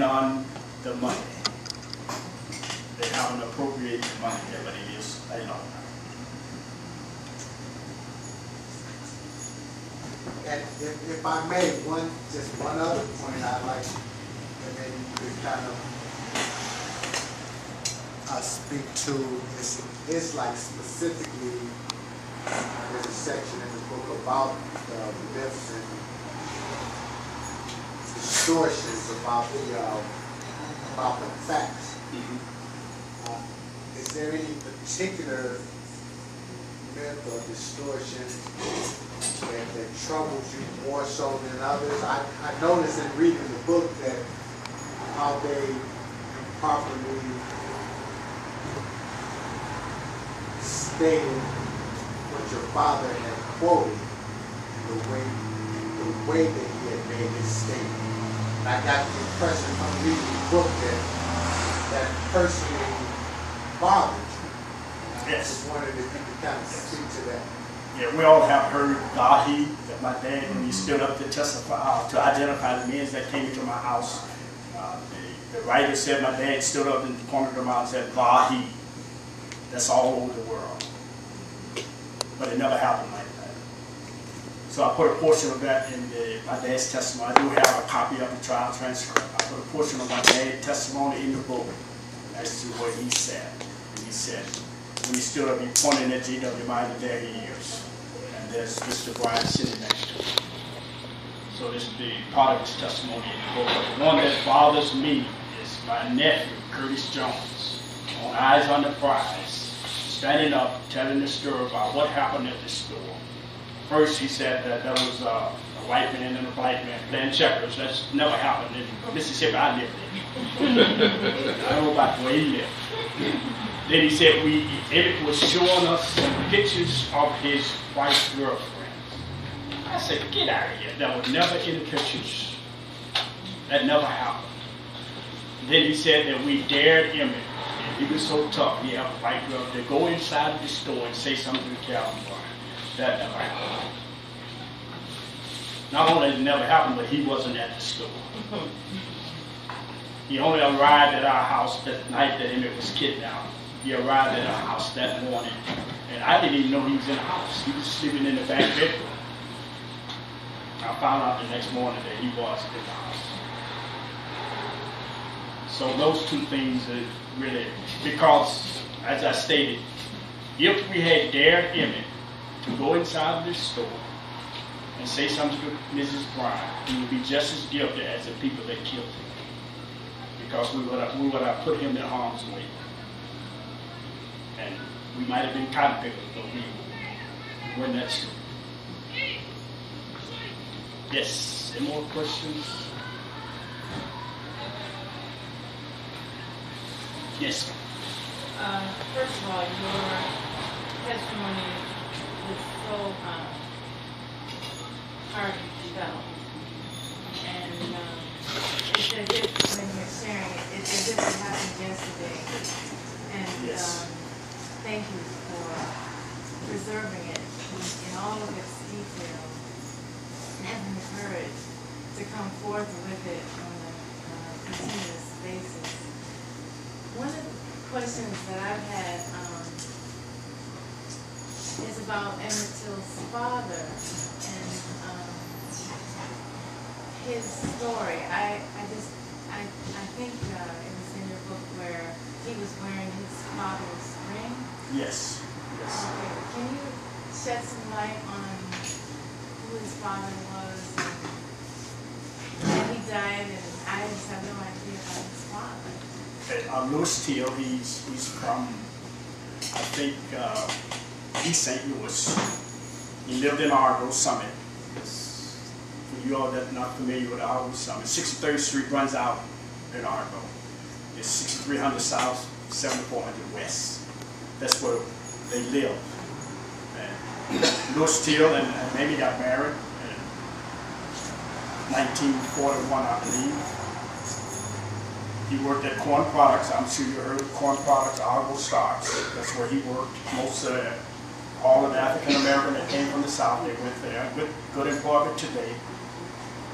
on the money. They haven't appropriated the money there, but it is, you know. And if I may, just one other point I'd like to maybe you could kind of speak to is like specifically there's a section in the book about the myths and distortions about the facts. Is there any particular myth or distortion that troubles you more so than others? I noticed in reading the book that how they improperly stated what your father had quoted and the way that he had made his statement. And I got the impression from reading the book that personally bothered you. I Yes. just wondered if you could kind of speak to that. Yeah, we all have heard Vahi, that my dad, when he stood up to testify, to identify the men that came into my house. The writer said my dad stood up in the corner of the mouth and said, Vahi. That's all over the world. But it never happened like that. So I put a portion of that in my dad's testimony. I do have a copy of the trial transcript. I put a portion of my dad's testimony in the book as to what he said. And he said, when he stood up, he pointed at G.W. Meyer, there he is. And there's Mr. Brian sitting next to him. So this is the part of his testimony in the book. But the one that bothers me is my nephew, Curtis Jones, on Eyes on the Prize, standing up, telling the story about what happened at the store. First, he said that there was a white man and a black man playing checkers. That's never happened in Mississippi. I lived in. I don't know about the way he lived. Then he said Emmett was showing us some pictures of his white girlfriend. I said, get out of here. That was never in the pictures. That never happened. Then he said that we dared Emmett. He was so tough, he had a white girl to go inside of the store and say something to Calvin Brian. That never happened. Not only did it never happen, but he wasn't at the store. He only arrived at our house that night that Emmett was kidnapped. He arrived at our house that morning, and I didn't even know he was in the house. He was sleeping in the back bedroom. I found out the next morning that he was in the house. So those two things are really, because, as I stated, if we had dared Emmett to go inside of this store and say something to Mrs. Bryan, he would be just as guilty as the people that killed him. Because we would have put him in harm's way. And we might have been cotton pickers, but we weren't that stupid. Yes, any more questions? Yes. First of all, your testimony was so hard to develop. And it's as if when you're sharing it, it's as if it happened yesterday. And Yes. Thank you for preserving it in all of its details and having the courage to come forth with it on a continuous basis. One of the questions that I've had is about Emmett Till's father and his story. I think it was in your book where he was wearing his father's ring. Yes. Yes. Okay. Can you shed some light on who his father was and he died, and I just have no idea about his father. Louis Till, he's from, I think, East St. Louis. He lived in Argo Summit. For you all that are not familiar with Argo Summit, 63rd Street runs out in Argo. It's 6300 South, 7400 West. That's where they live. And Louis Till and Mamie got married in 1941, I believe. He worked at Corn Products. I'm sure you heard of Corn Products, Argo Starch. That's where he worked. All of the African American that came from the South, they went there with good employment today.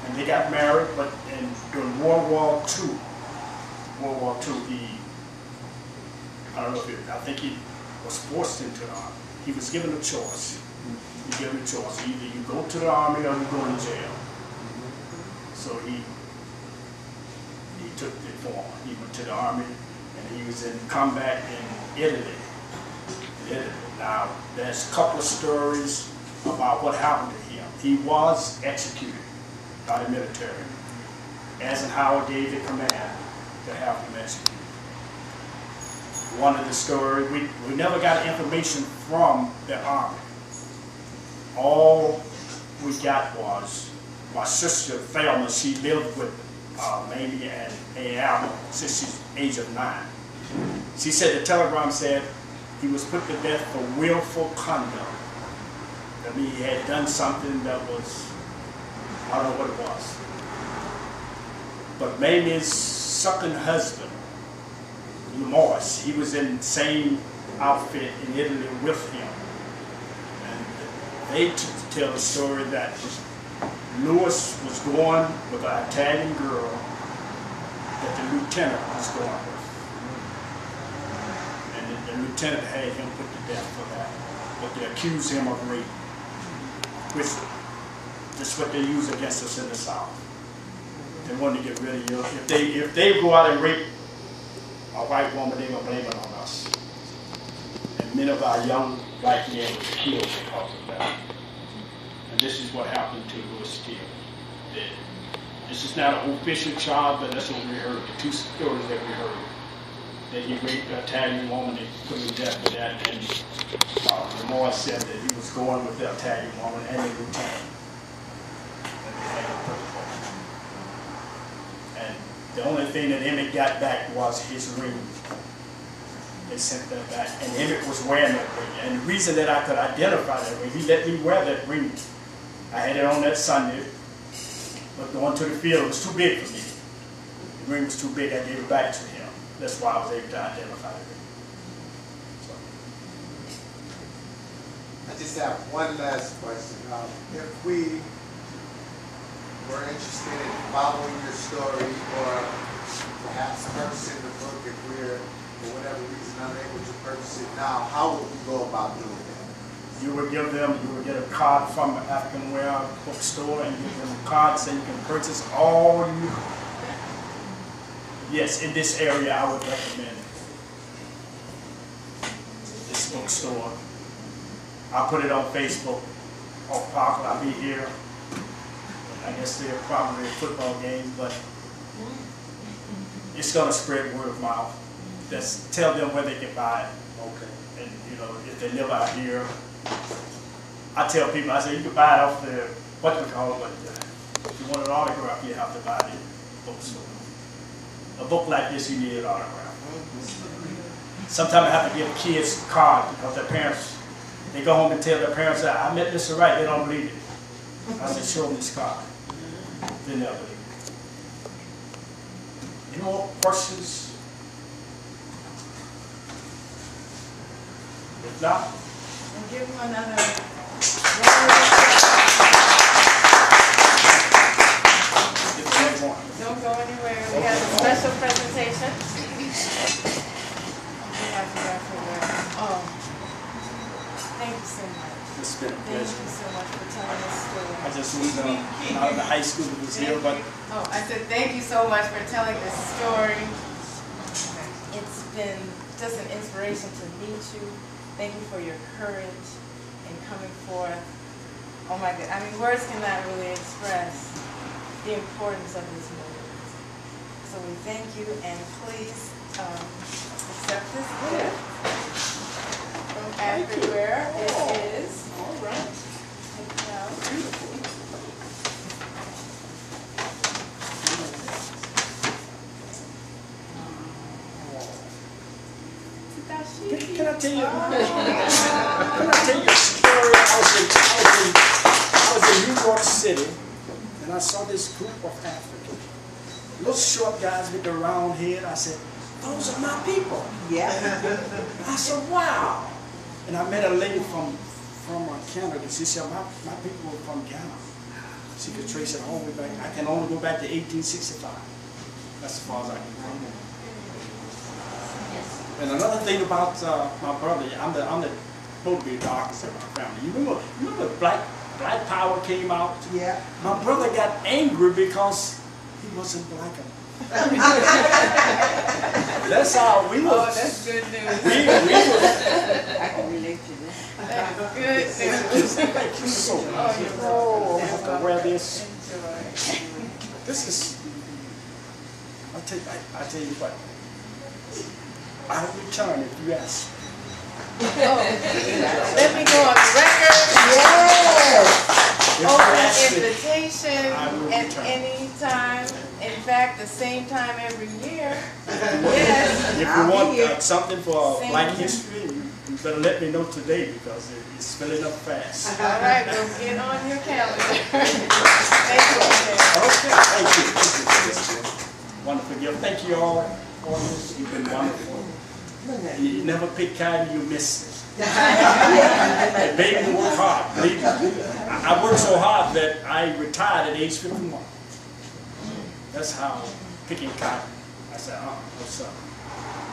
And they got married, but during World War II, World War II, I don't know I think he was forced into the army. He was given a choice. He given a choice. Either you go to the army or you go in jail. So he took the form. He went to the army and he was in combat in Italy. Now, there's a couple of stories about what happened to him. He was executed by the military. Eisenhower gave the command to have him executed. One of the stories, we never got information from the army. All we got was my sister Thelma. She lived with Mamie and Alma since she's age of 9. She said the telegram said he was put to death for willful conduct. I mean, he had done something that was, I don't know what it was. But Mamie's second husband, Morris, he was in the same outfit in Italy with him. And they tell the story that Lewis was going with an Italian girl that the lieutenant was going with. And the lieutenant had him put to death for that. But they accused him of rape. Which is what they use against us in the South. They want to get rid of you. If they go out and rape a white woman, they're going to blame it on us. And many of our young black men were killed because of that. And this is what happened to Lewis Till. This is not an official charge, but that's what we heard. The two stories that we heard. That he raped an Italian woman and put him to death for that. And the Morris said that he was going with the Italian woman and the lieutenant. And the only thing that Emmett got back was his ring. They sent that back. And Emmett was wearing that ring. And the reason that I could identify that ring, he let me wear that ring. I had it on that Sunday, but going to the field was too big for me. The ring was too big, I gave it back to him. That's why I was able to identify the ring. So. I just have one last question. If we were interested in following your story, or perhaps purchasing the book, if we're, for whatever reason, unable to purchase it now, how would we go about doing that? You would get a card from the AfriWare bookstore and give them a card so you can purchase all you. Yes, in this area I would recommend this bookstore. I'll put it on Facebook. I'll be here. I guess they're probably a football game, but it's going to spread word of mouth. Just tell them where they can buy it. Okay. And you know, if they live out here, I tell people, I say you can buy it off the but if you want an autograph, you have to buy the bookstore. A book like this, you need an autograph. Sometimes I have to give kids cards because their parents, they go home and tell their parents that I met Mr. Wright, they don't believe it. I said, show them this card. They never believe it. Any more questions? If not, And give him another. Don't go anywhere. We have a special presentation. We have to oh, thank you so much. it's been a Thank pleasure. you so much for telling this story. I just was out of the high school that was here, but Oh, I said thank you so much for telling this story. It's been just an inspiration to meet you. Thank you for your courage in coming forth. Oh my God, I mean, words cannot really express the importance of this movement. So we thank you, and please accept this gift from AfriWare. It is. all right. Check it out. Can I tell you? Can I tell you a story? I was in New York City, and I saw this group of Africans, little short guys with the round head. I said, "Those are my people." Yeah. I said, "Wow!" And I met a lady from Canada. She said, "My people were from Ghana." She could trace it all the way back. I can only go back to 1865. That's as far as I can go. And another thing about my brother, I'm the supposed to be the darkest of my family. You remember Black Power came out? Yeah. My brother got angry because he wasn't black enough. That's how we were. Oh, that's good news. We were. I can relate to that. That's good news. Thank you so much. Oh, I have to wear this. Enjoy. This is. I tell you what. I'll return if you ask. Let me go on the record. Yes. Open invitation I will at return. any time. In fact, the same time every year. Yes. If you I'll be want here. Something for Same Black here. History, you better let me know today because it's filling up fast. All right, well, get on your calendar. Thank you. Okay, thank you. Wonderful gift. Thank you all for this. You've been wonderful. You never pick kind, you miss it. It made me work hard. Believe me. I worked so hard that I retired at age 51. That's how picking cotton. I said, what's up?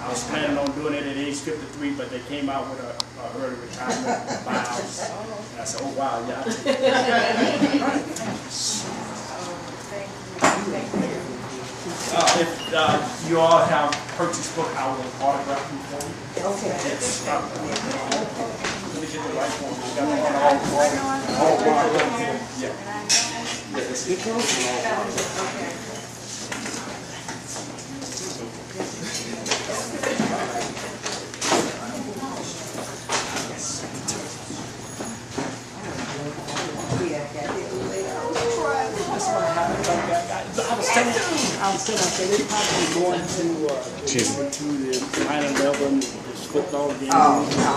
I was planning on doing it at age 53, but they came out with a early retirement buyout. And I said, oh wow, yeah. Thank you. If you all have purchase book, I will autograph them for you. Okay. Yes. Let me get the right one. You got all yeah. Yes. I was telling they probably going to the 9/11 football game. Oh, no.